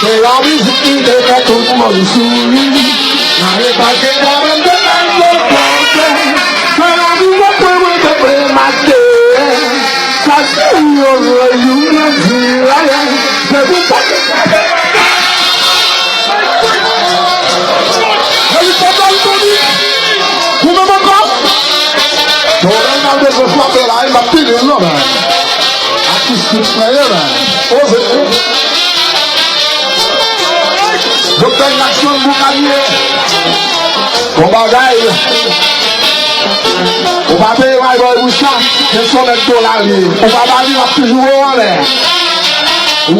C'est la musique qui fait tout le monde sourire. N'arrête pas que la même de la porte. C'est la musique qui me fait mater. Ça c'est une vie. C'est vous pas que ça fait. Vous me montrez? Je regarde de ce soir là, il m'a pris le nom. Artistique, osez. Docteur Nation Boukanier, on bagaille. On va payer Maïboy Boucha, quels sont les dollars? On va bailler la toujours en l'air. Oui,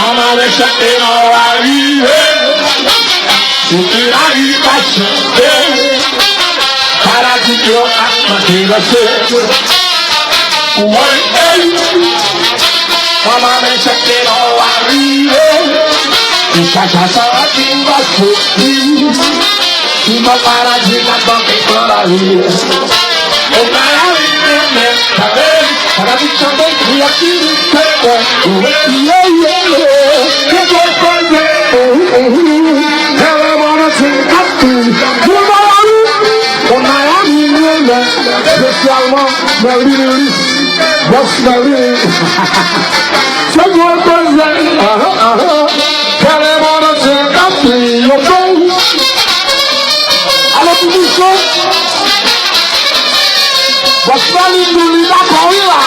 on a les chanter dans la vie. C'est la vie cachée. Paradis a manqué le feu. Oui, on a les chanter dans la vie. Et chaque fois qu'il va souffrir, il va paradis n'a pas fait dans la vie. On a la vie, mais ça veut, paradis chanter, il y a qui fait quoi? On a la vie, spécialement, Marie, Boss Marie. C'est moi alors tu dis ça? Boss Marie nous dit d'accord là.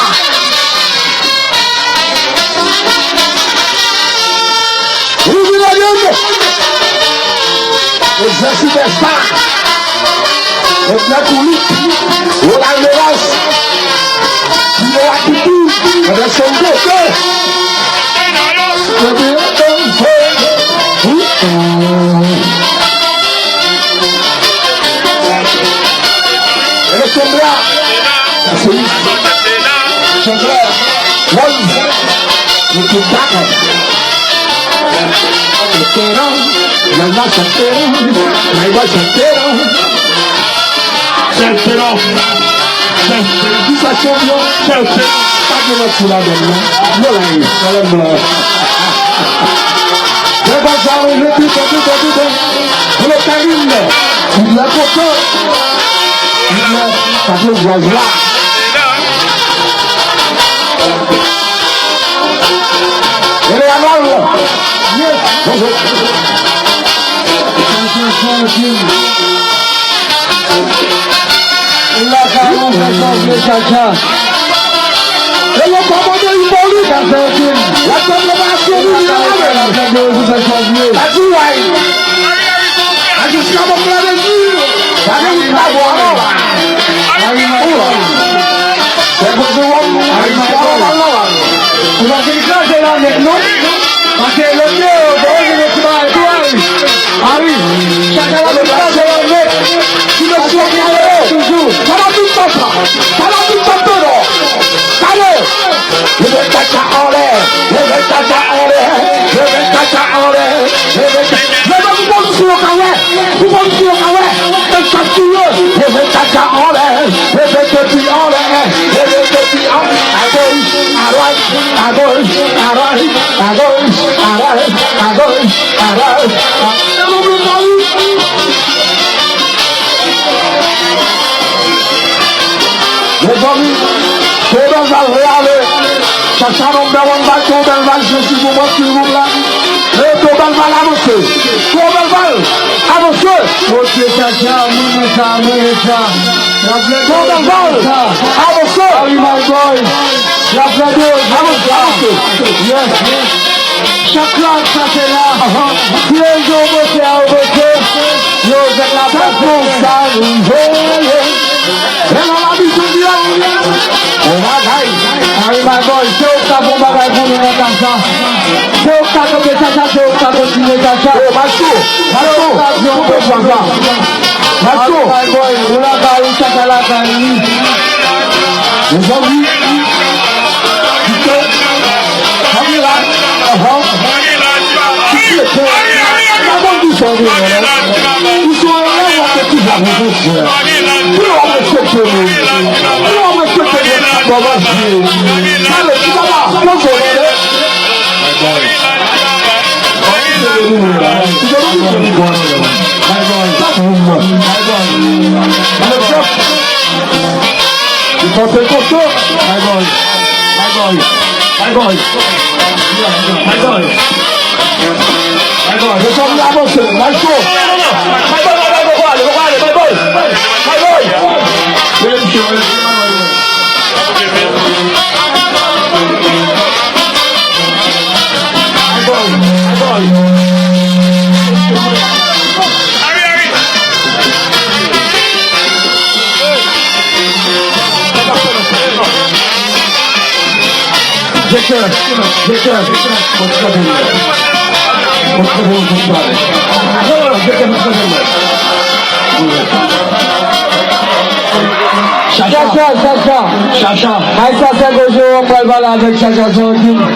Oui, vous l'avez. Exercice des stars. Et bien pour lui, on a le reste. Il est à tout, avec son côté. Et son bras, son frère, le tout d'accord. Le terrain, la marche à terrain, la marche à terrain. C'est le terrain. Dis ça champion, c'est le terrain. Pas de notre sous la donne, non? Non, non, non. Le bazar, le tout. Le carine, il a coco. Il a, ça veut dire là. Et les amours, yes, bonjour. Il a carrément fait chacha. Et le commandant Iboli dans ce film. La consommation du diable. La douaille. La jusqu'à mon plat de Dieu. La vie n'est pas bonne. C'est pour ce monde. On va déclencher là maintenant. Parce que le Dieu, il est pas étoile. Ah oui. Chacun a le temps de l'enlever. Tu me souviens toujours. Ça va tout papa. Ça va tout papa. Allez. Je vais caca en l'air. Je vais caca en l'air. Je vais caca en l'air. Je vais vous montrer au carré. Vous montrer au carré. Je vais caca en l'air. Je vais petit en l'air. Je vais petit en l'air. À gauche, à droite, à gauche, à droite, à gauche, à droite, à gauche, à droite. Les amis, tout le monde va regarder. Chacha nombre de monde va tout le monde va je vous montre s'il vous plaît. Et tout le monde va avancer. Tout le monde va avancer. Ok, Chacha, Mounessa. Tout le monde va avancer. Allez, my boy. La plateau, avancer. Yes. Chaque langue, ça c'est là. Si les gens votent à voter, nous êtes la place pour ça, nous voyons. Et on a vu tout bien. On va d'ailleurs. Allez, my boy, c'est au cas pour bagaille pour nous mettre comme ça. C'est au cas comme ça, c'est au cas pour continuer comme ça. Oh, Macho, on peut faire ça. Macho, my boy, on a baillé ça à la caille. Les amis, Chacha, Chacha, Chacha, Chacha, Chacha, Chacha, Chacha, Chacha, Chacha, Chacha,